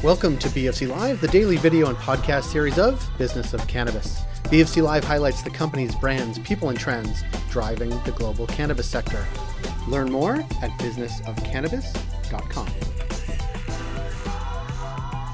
Welcome to BFC Live, the daily video and podcast series of Business of Cannabis. BFC Live highlights the companies, brands, people, and trends driving the global cannabis sector. Learn more at businessofcannabis.com.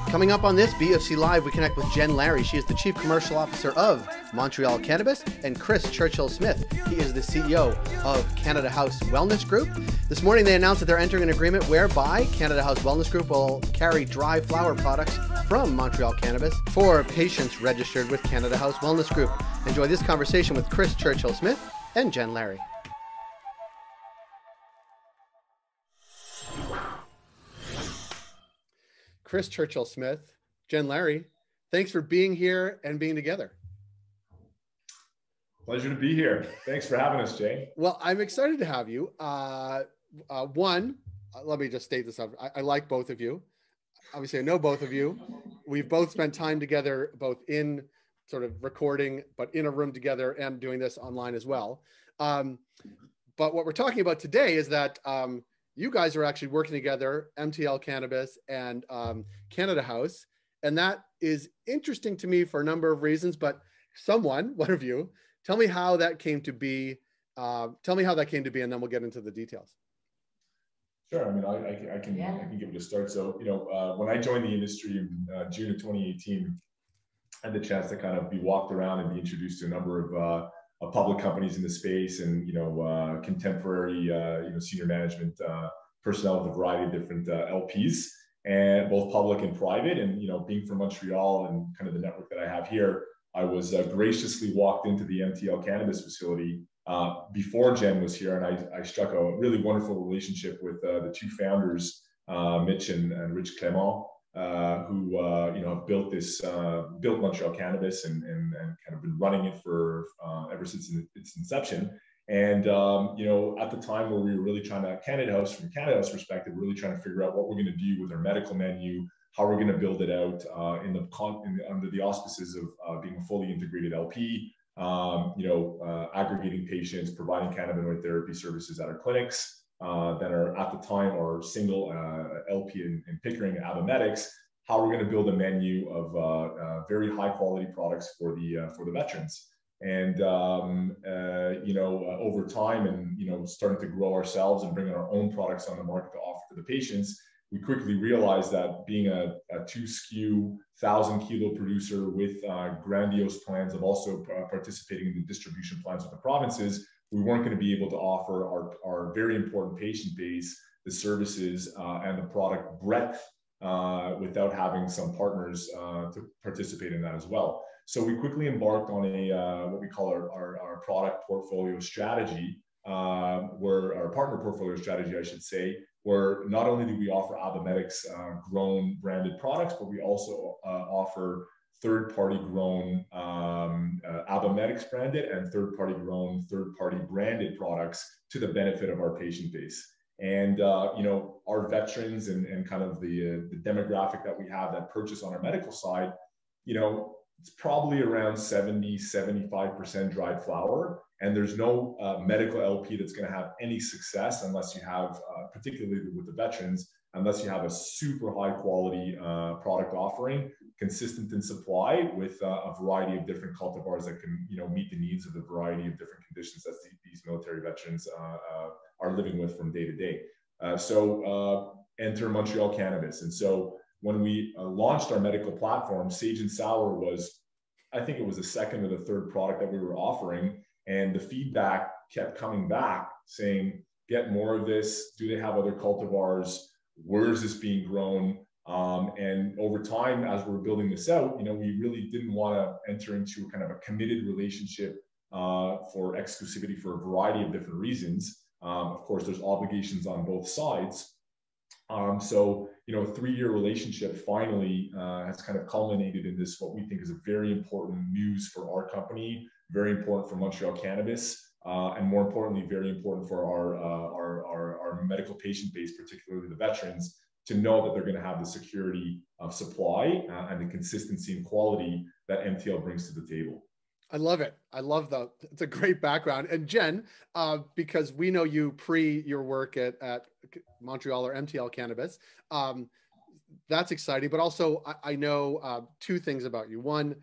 Coming up on this BFC Live, we connect with Jen Larry. She is the Chief Commercial Officer of Montreal Cannabis, and Chris Churchill-Smith. He is the CEO of Canada House Wellness Group. This morning, they announced that they're entering an agreement whereby Canada House Wellness Group will carry dry flower products from Montreal Cannabis for patients registered with Canada House Wellness Group. Enjoy this conversation with Chris Churchill-Smith and Jen Larry. Chris Churchill-Smith, Jen Larry, thanks for being here and being together. Pleasure to be here. Thanks for having us, Jay. Well, I'm excited to have you. One, let me just state this up. I like both of you. Obviously, I know both of you. We've both spent time together, both in sort of recording, but in a room together and doing this online as well. But what we're talking about today is that you guys are actually working together, MTL Cannabis and Canada House. And that is interesting to me for a number of reasons, but one of you, tell me how that came to be. And then we'll get into the details. Sure. I mean, I can give it a start. So, when I joined the industry in June of 2018, I had the chance to kind of be walked around and be introduced to a number of public companies in the space and, contemporary, senior management personnel with a variety of different LPs, and both public and private. And, being from Montreal and kind of the network that I have here, I was graciously walked into the MTL Cannabis facility before Jen was here. And I struck a really wonderful relationship with the two founders, Mitch and Rich Clement, who have built Montreal Cannabis and kind of been running it for ever since its inception. And at the time where we were really trying to, Canada House perspective, really trying to figure out what we're going to do with our medical menu, how we're going to build it out under the auspices of being a fully integrated LP, aggregating patients, providing cannabinoid therapy services at our clinics that are at the time our single LP in Pickering and Abomedics, how we're going to build a menu of very high quality products for the veterans. And, over time and, starting to grow ourselves and bringing our own products on the market to offer to the patients, we quickly realized that being a 2 SKU, 1,000 kilo producer with grandiose plans of also participating in the distribution plans with the provinces, we weren't going to be able to offer our very important patient base the services and the product breadth without having some partners to participate in that as well. So we quickly embarked on what we call our product portfolio strategy, where our partner portfolio strategy, I should say, where not only do we offer Abomedics grown branded products, but we also offer third-party grown Abomedics branded and third-party grown, third-party branded products to the benefit of our patient base. And, our veterans and kind of the demographic that we have that purchase on our medical side, it's probably around 70-75% dried flower. And there's no medical LP that's going to have any success unless you have, particularly with the veterans, unless you have a super high quality product offering, consistent in supply with a variety of different cultivars that can, meet the needs of the variety of different conditions that these military veterans are living with from day to day. So enter Montreal Cannabis. And so when we launched our medical platform, Sage and Sour was, I think it was the second or the third product that we were offering. And the feedback kept coming back saying, get more of this. Do they have other cultivars? Where is this being grown? And over time, as we're building this out, we really didn't want to enter into kind of a committed relationship for exclusivity for a variety of different reasons. Of course, there's obligations on both sides. So, a 3-year relationship finally has kind of culminated in this, what we think is a very important news for our company, very important for Montreal Cannabis, and more importantly, very important for our medical patient base, particularly the veterans, to know that they're going to have the security of supply and the consistency and quality that MTL brings to the table. I love it. I love it's a great background. And Jen, because we know you pre your work at Montreal or MTL Cannabis, that's exciting, but also I know two things about you. One,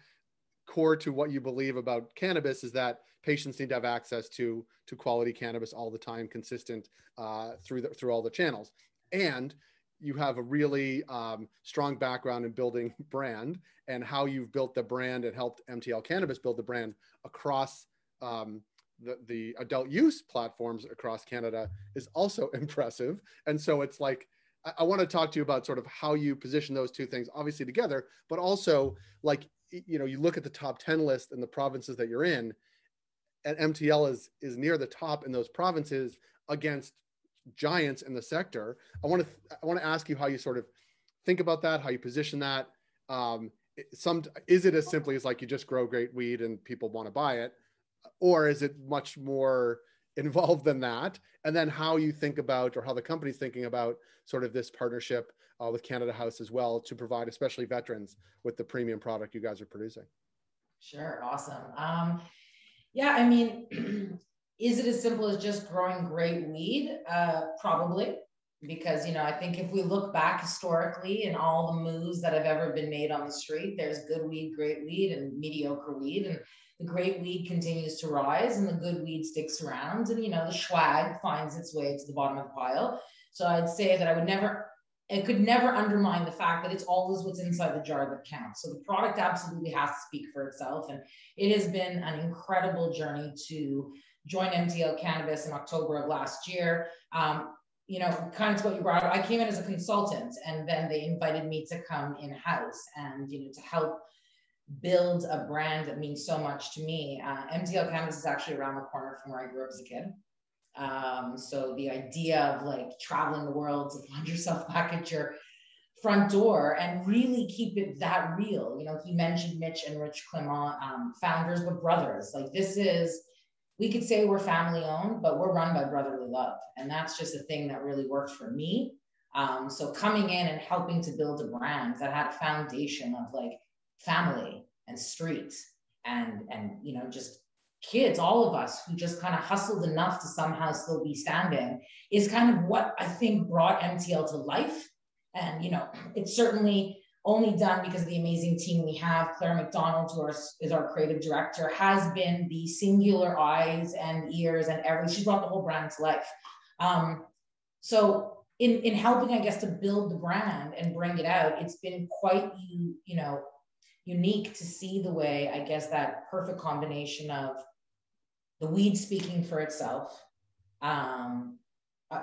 core to what you believe about cannabis is that patients need to have access to quality cannabis all the time, consistent through all the channels. And you have a really strong background in building brand, and how you've built the brand and helped MTL Cannabis build the brand across the adult use platforms across Canada is also impressive. And so it's like, I want to talk to you about sort of how you position those two things, obviously together, but also like, you know, you look at the top 10 list in the provinces that you're in, and MTL is near the top in those provinces against giants in the sector. I want to ask you how you sort of think about that, how you position that. Is it as simply as like you just grow great weed and people want to buy it, or is it much more involved than that? And then how you think about, or how the company's thinking about sort of this partnership with Canada House as well, to provide especially veterans with the premium product you guys are producing. Sure, awesome. Yeah, I mean, is it as simple as just growing great weed? Probably, because, you know, I think if we look back historically and all the moves that have ever been made on the street, there's good weed, great weed, and mediocre weed. And the great weed continues to rise and the good weed sticks around, and, you know, the swag finds its way to the bottom of the pile. So I'd say that it could never undermine the fact that it's always what's inside the jar that counts. So the product absolutely has to speak for itself. And it has been an incredible journey to join MTL Cannabis in October of last year. You know, kind of to what you brought up, I came in as a consultant, and then they invited me to come in-house and, you know, to help build a brand that means so much to me. MTL Cannabis is actually around the corner from where I grew up as a kid. So the idea of like traveling the world to find yourself back at your front door and really keep it that real. You know, he mentioned Mitch and Rich Clement, founders, but brothers. Like, this is, we could say we're family owned, but we're run by brotherly love. And that's just a thing that really worked for me. So coming in and helping to build a brand that had a foundation of like family and streets and you know, just kids, all of us who just kind of hustled enough to somehow still be standing, is kind of what I think brought MTL to life. And, you know, it's certainly only done because of the amazing team we have. Claire McDonald, who is our creative director, has been the singular eyes and ears and everything. She's brought the whole brand to life. So in helping, I guess, to build the brand and bring it out, it's been quite, you know, unique to see the way, I guess, that perfect combination of the weed speaking for itself,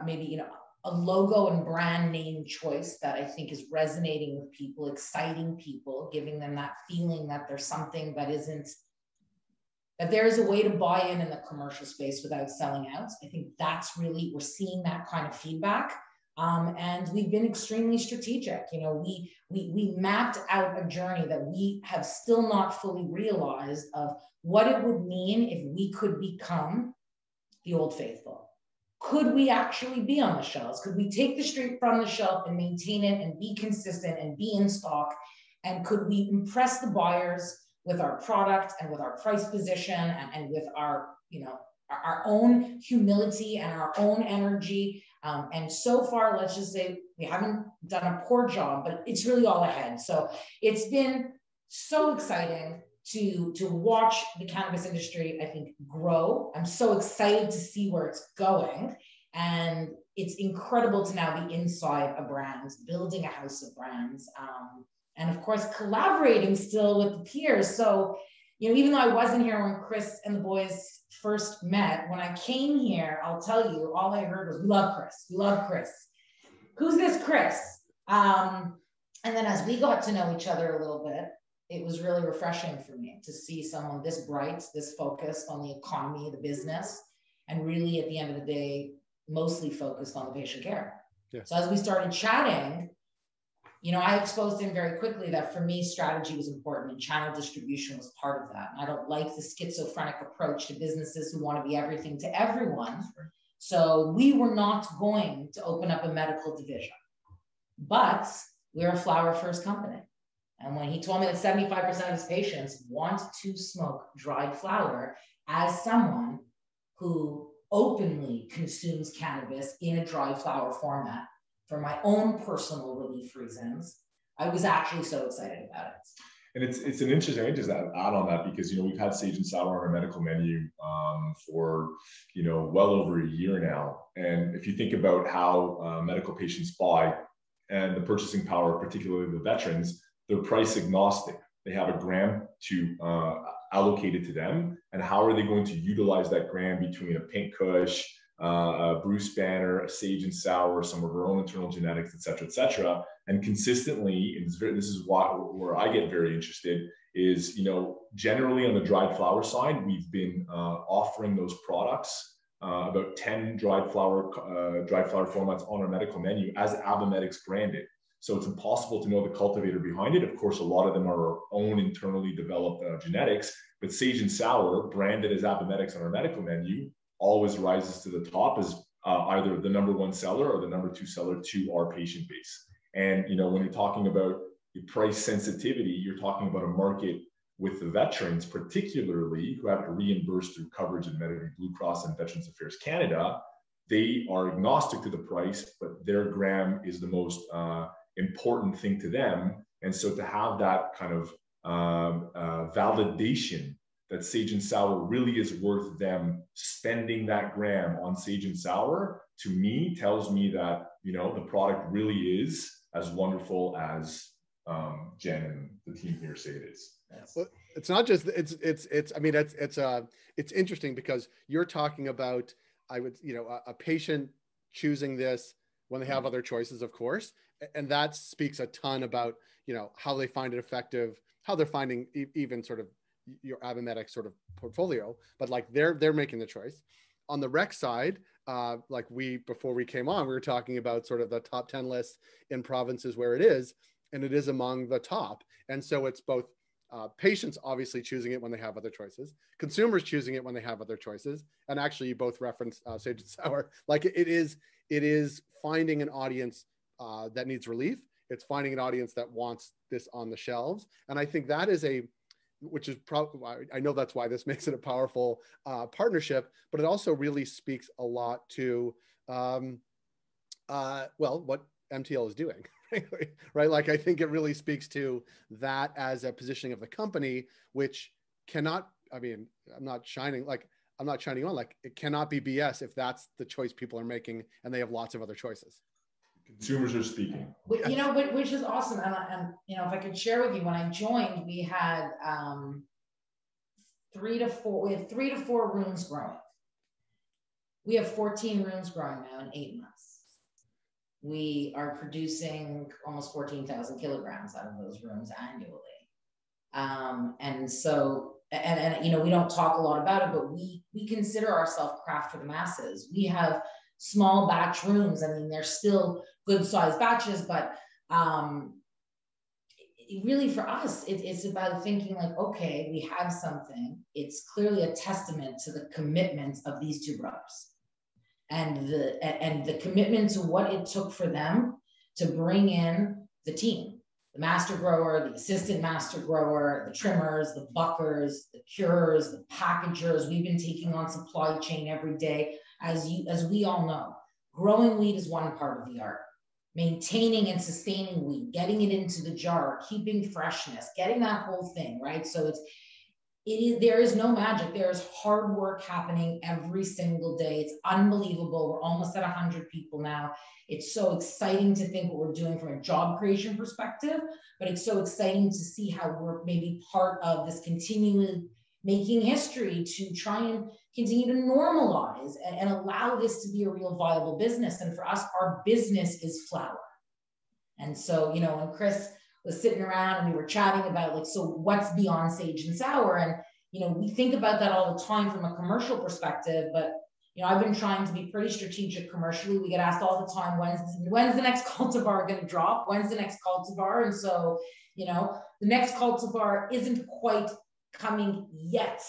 maybe, you know, a logo and brand name choice that I think is resonating with people, exciting people, giving them that feeling that there's something that isn't, that there is a way to buy in the commercial space without selling out. I think that's really, we're seeing that kind of feedback. And we've been extremely strategic. You know, we mapped out a journey that we have still not fully realized of what it would mean if we could become the Old Faithful. Could we actually be on the shelves? Could we take the street from the shelf and maintain it and be consistent and be in stock? And could we impress the buyers with our product and with our price position and with our, you know, our own humility and our own energy? And so far, let's just say we haven't done a poor job, but it's really all ahead. So it's been so exciting to watch the cannabis industry, I think, grow. I'm so excited to see where it's going. And it's incredible to now be inside a brand, building a house of brands. And of course, collaborating still with the peers. So, you know, even though I wasn't here when Chris and the boys first met, when I came here, I'll tell you, all I heard was, we love Chris, we love Chris. Who's this Chris? And then as we got to know each other a little bit, it was really refreshing for me to see someone this bright, this focused on the economy, the business, and really at the end of the day, mostly focused on the patient care. Yeah. So as we started chatting, you know, I exposed him very quickly that for me, strategy was important and channel distribution was part of that. And I don't like the schizophrenic approach to businesses who want to be everything to everyone. So we were not going to open up a medical division, but we're a flower first company. And when he told me that 75% of his patients want to smoke dried flower, as someone who openly consumes cannabis in a dried flower format, for my own personal relief reasons, I was actually so excited about it. And it's an interesting, I just add on that because, you know, we've had Sage and Sour on our medical menu for, you know, well over a year now. And if you think about how medical patients buy and the purchasing power, particularly the veterans, they're price agnostic. They have a gram to allocate it to them. And how are they going to utilize that gram between a Pink Kush, a Bruce Banner, a Sage and Sour, some of our own internal genetics, et cetera, et cetera. And consistently, and this is where I get very interested is, you know, generally on the dried flower side, we've been offering those products, about 10 dried flower formats on our medical menu as Abimedix branded. So it's impossible to know the cultivator behind it. Of course, a lot of them are our own internally developed genetics, but Sage and Sour branded as Abimedix on our medical menu always rises to the top as either the #1 seller or the #2 seller to our patient base. And, you know, when you're talking about the price sensitivity, you're talking about a market with the veterans, particularly who have to reimburse through coverage in Medicare, Blue Cross and Veterans Affairs Canada. They are agnostic to the price, but their gram is the most important thing to them. And so to have that kind of validation that Sage and Sour really is worth them spending that gram on Sage and Sour, to me, tells me that, you know, the product really is as wonderful as Jen and the team here say it is. Well, it's not just, I mean, it's interesting because you're talking about, a patient choosing this when they have other choices, of course. And that speaks a ton about, you know, how they find it effective, how they're finding even sort of your Abimedix sort of portfolio, but like they're making the choice. On the rec side, like before we came on, we were talking about sort of the top 10 lists in provinces where it is, and it is among the top. And so it's both patients obviously choosing it when they have other choices, consumers choosing it when they have other choices. And actually you both referenced Sage and Sour. Like it is finding an audience that needs relief. It's finding an audience that wants this on the shelves. And I think that is which is probably, I know that's why this makes it a powerful partnership, but it also really speaks a lot to, what MTL is doing, right? Like, I think it really speaks to that as a positioning of the company, which cannot, I mean, I'm not shining on, like, it cannot be BS if that's the choice people are making and they have lots of other choices. Consumers are speaking. You know, which is awesome. And you know, if I could share with you, when I joined, we had 3 to 4 rooms growing. We have 14 rooms growing now in 8 months. We are producing almost 14,000 kilograms out of those rooms annually. And so, and you know, we don't talk a lot about it, but we consider ourselves craft for the masses. We have small batch rooms. I mean, they're still good sized batches, but really for us, it's about thinking like, okay, we have something. It's clearly a testament to the commitment of these 2 brothers and the commitment to what it took for them to bring in the team, the master grower, the assistant master grower, the trimmers, the buckers, the curers, the packagers. We've been taking on supply chain every day. As we all know, growing weed is one part of the art. Maintaining and sustaining weed, getting it into the jar, keeping freshness, getting that whole thing, right? So there is no magic. There is hard work happening every single day. It's unbelievable. We're almost at 100 people now. It's so exciting to think what we're doing from a job creation perspective, but it's so exciting to see how we're maybe part of this continuing making history to try and continue to normalize and allow this to be a real viable business. And for us, our business is flower. And so, you know, when Chris was sitting around and we were chatting about like, so what's beyond Sage and Sour? And, you know, we think about that all the time from a commercial perspective, but, you know, I've been trying to be pretty strategic commercially. We get asked all the time, when's the next cultivar going to drop? When's the next cultivar? And so, you know, the next cultivar isn't quite coming yet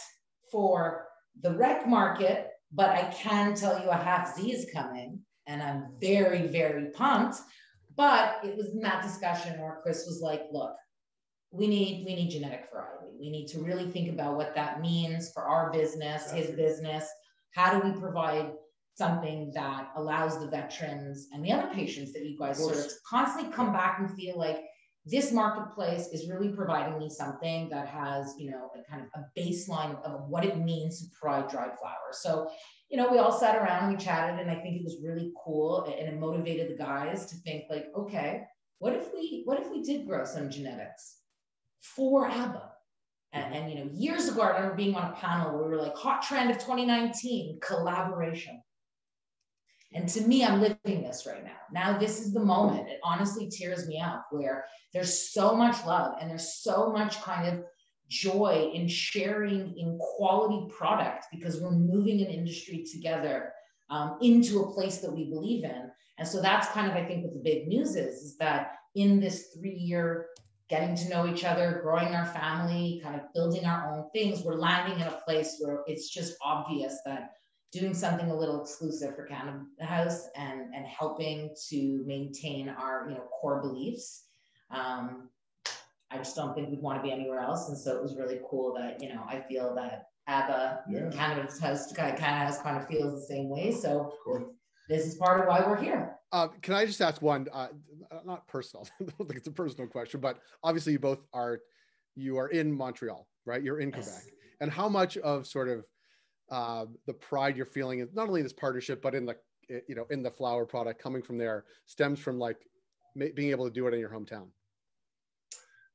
for the rec market, but I can tell you a half Z is coming and I'm very, very pumped. But it was in that discussion where Chris was like, look, we need genetic variety. We need to really think about what that means for our business, his business. How do we provide something that allows the veterans and the other patients that you guys sort of constantly come back and feel like this marketplace is really providing me something that has, you know, a kind of a baseline of what it means to provide dried flower. So, you know, we all sat around and we chatted, and I think it was really cool, and it motivated the guys to think like, okay, what if we did grow some genetics for ABBA? And you know, years ago, I remember being on a panel where we were like, hot trend of 2019, collaboration. And to me, I'm living this right now. Now, this is the moment. It honestly tears me up, where there's so much love and there's so much kind of joy in sharing in quality product, because we're moving an industry together into a place that we believe in. And so that's kind of, I think, what the big news is that in this 3-year getting to know each other, growing our family, kind of building our own things, we're landing in a place where it's just obvious that doing something a little exclusive for Cannabis House and helping to maintain our, you know, core beliefs. I just don't think we'd want to be anywhere else. And so it was really cool that, you know, I feel that ABBA, Cannabis House, kind of feels the same way. So this is part of why we're here. Can I just ask one, not personal, I don't think it's a personal question, but obviously you are in Montreal, right? You're in Quebec. And how much of sort of the pride you're feeling is not only this partnership, but in the, you know, in the flower product coming from there stems from like being able to do it in your hometown?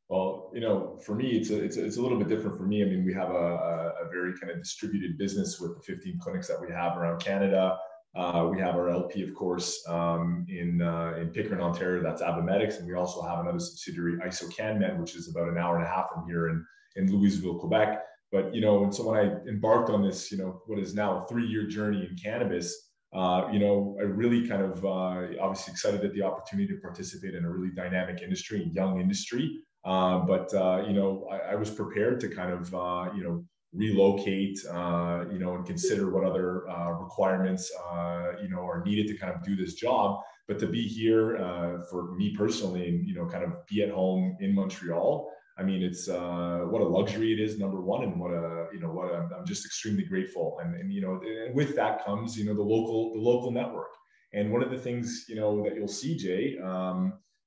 Well, you know, for me, it's a little bit different for me. I mean, we have a very kind of distributed business with the 15 clinics that we have around Canada. We have our LP, of course, in Pickering, Ontario. That's ABBA Medics, and we also have another subsidiary, IsoCanMed, which is about an hour and a half from here in Louisville, Quebec. But, you know, and so when I embarked on this, you know, what is now a 3-year journey in cannabis, you know, I really kind of obviously excited at the opportunity to participate in a really dynamic industry, young industry. But you know, I was prepared to kind of, you know, relocate, you know, and consider what other requirements, you know, are needed to kind of do this job. But to be here for me personally, and, you know, kind of be at home in Montreal, I mean, it's what a luxury it is, number one, and what a, you know, what I'm just extremely grateful. And, you know, and with that comes, you know, the local network. And one of the things, you know, that you'll see, Jay,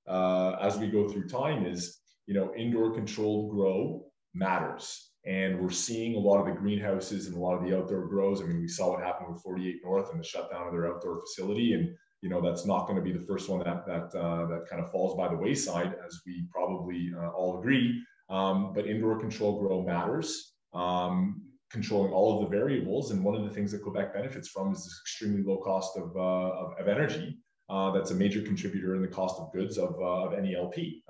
as we go through time is, you know, indoor controlled grow matters. And we're seeing a lot of the greenhouses and a lot of the outdoor grows. I mean, we saw what happened with 48 North and the shutdown of their outdoor facility. And, you know, that's not going to be the first one that kind of falls by the wayside, as we probably all agree. But indoor controlled grow matters, controlling all of the variables. And one of the things that Quebec benefits from is this extremely low cost of energy. That's a major contributor in the cost of goods of any LP.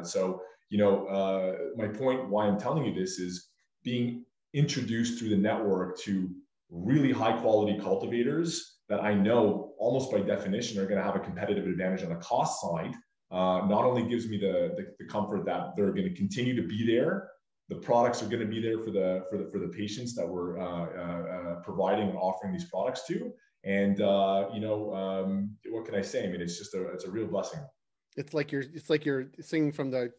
So, you know, my point why I'm telling you this is being introduced through the network to really high quality cultivators that I know almost by definition are going to have a competitive advantage on the cost side. Not only gives me the comfort that they're going to continue to be there, the products are going to be there for the patients that we're providing and offering these products to. And you know, what can I say? I mean, it's a real blessing. It's like you're singing from the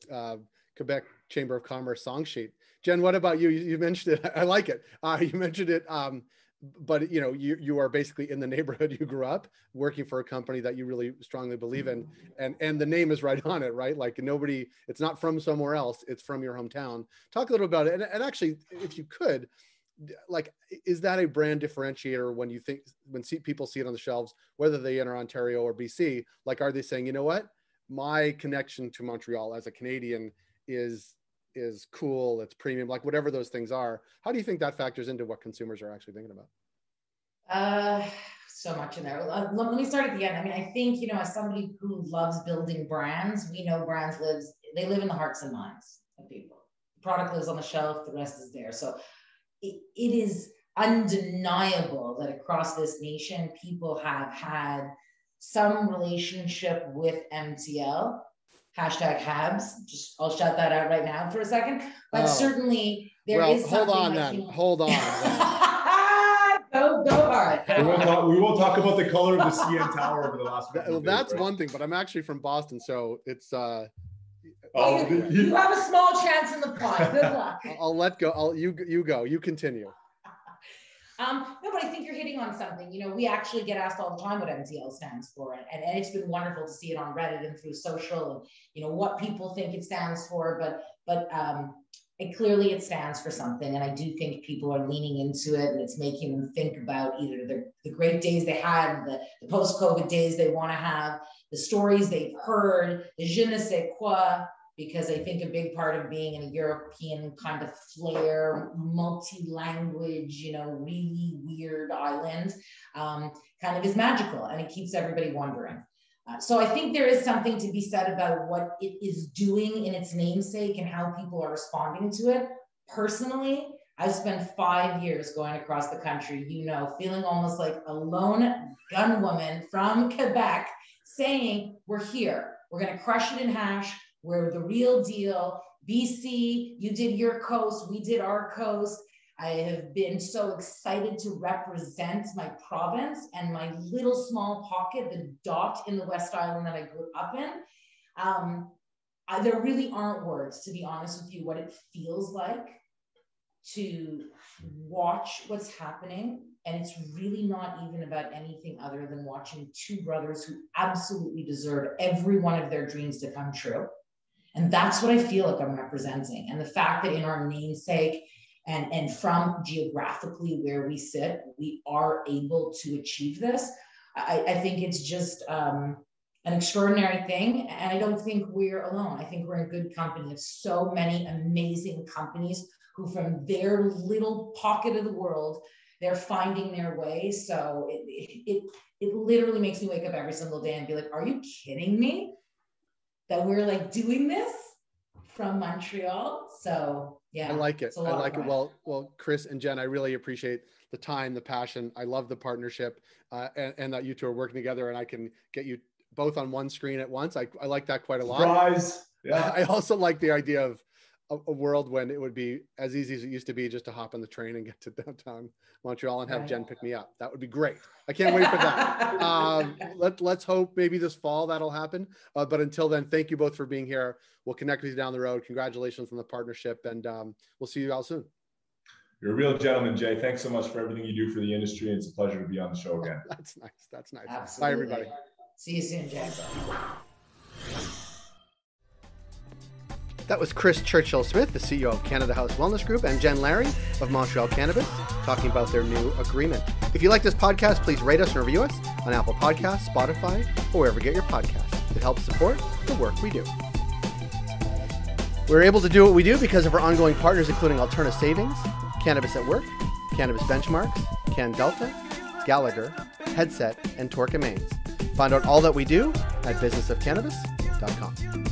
Quebec Chamber of Commerce song sheet. Jen, what about you? You mentioned it. I like it. You mentioned it. But you know, you are basically in the neighborhood you grew up, working for a company that you really strongly believe in, and the name is right on it, right? Like it's not from somewhere else; it's from your hometown. Talk a little about it, and actually, if you could, like, is that a brand differentiator when people see it on the shelves, whether they enter Ontario or BC? Like, are they saying, you know what, my connection to Montreal as a Canadian is cool, it's premium, like whatever those things are? How do you think that factors into what consumers are actually thinking about? So much in there. Let me start at the end. I mean, I think, you know, as somebody who loves building brands, we know brands live in the hearts and minds of people. The product lives on the shelf, the rest is there. So it is undeniable that across this nation, people have had some relationship with MTL. #Habs. I'll shout that out right now for a second. But certainly there is something. Hold on. Go hard. We won't talk about the color of the CN Tower over the last. That's right? One thing, but I'm actually from Boston, so it's. You have a small chance in the pot. Good luck. I'll let go. You go. You continue. No, but I think you're hitting on something. You know, we actually get asked all the time what MTL stands for, and it's been wonderful to see it on Reddit and through social, and you know what people think it stands for. But clearly it stands for something, and I do think people are leaning into it, and it's making them think about either the great days they had, the post-COVID days they want to have, the stories they've heard, the je ne sais quoi. Because I think a big part of being in a European kind of flair, multi-language, you know, really weird island, kind of is magical, and it keeps everybody wondering. So I think there is something to be said about what it is doing in its namesake and how people are responding to it. Personally, I've spent 5 years going across the country, you know, feeling almost like a lone gun woman from Quebec saying, we're here, we're going to crush it in hash. We're the real deal. BC, you did your coast, we did our coast. I have been so excited to represent my province and my little small pocket, the dot in the West Island that I grew up in. There really aren't words, to be honest with you, what it feels like to watch what's happening. And it's really not even about anything other than watching two brothers who absolutely deserve every one of their dreams to come true. And that's what I feel like I'm representing. And the fact that in our namesake and from geographically where we sit, we are able to achieve this, I think it's just an extraordinary thing. And I don't think we're alone. I think we're in good company of so many amazing companies who from their little pocket of the world, they're finding their way. So it literally makes me wake up every single day and be like, are you kidding me? That we're like doing this from Montreal. So yeah, I like it. I like it. Well, Chris and Jen, I really appreciate the time, the passion. I love the partnership and that you two are working together, and I can get you both on one screen at once. I like that quite a lot. Surprise. Yeah. I also like the idea of a world when it would be as easy as it used to be just to hop on the train and get to downtown Montreal and have Jen pick me up. That would be great. I can't wait for that. Let's hope maybe this fall that'll happen. But until then, thank you both for being here. We'll connect with you down the road. Congratulations on the partnership, and we'll see you all soon. You're a real gentleman, Jay. Thanks so much for everything you do for the industry. It's a pleasure to be on the show again. That's nice. That's nice. Absolutely. Bye, everybody. See you soon, Jay. That was Chris Churchill-Smith, the CEO of Canada House Wellness Group, and Jen Larry of Montreal Cannabis, talking about their new agreement. If you like this podcast, please rate us and review us on Apple Podcasts, Spotify, or wherever you get your podcasts. It helps support the work we do. We're able to do what we do because of our ongoing partners, including Alterna Savings, Cannabis at Work, Cannabis Benchmarks, Can Delta, Gallagher, Headset, and Torque & Mains. Find out all that we do at businessofcannabis.com.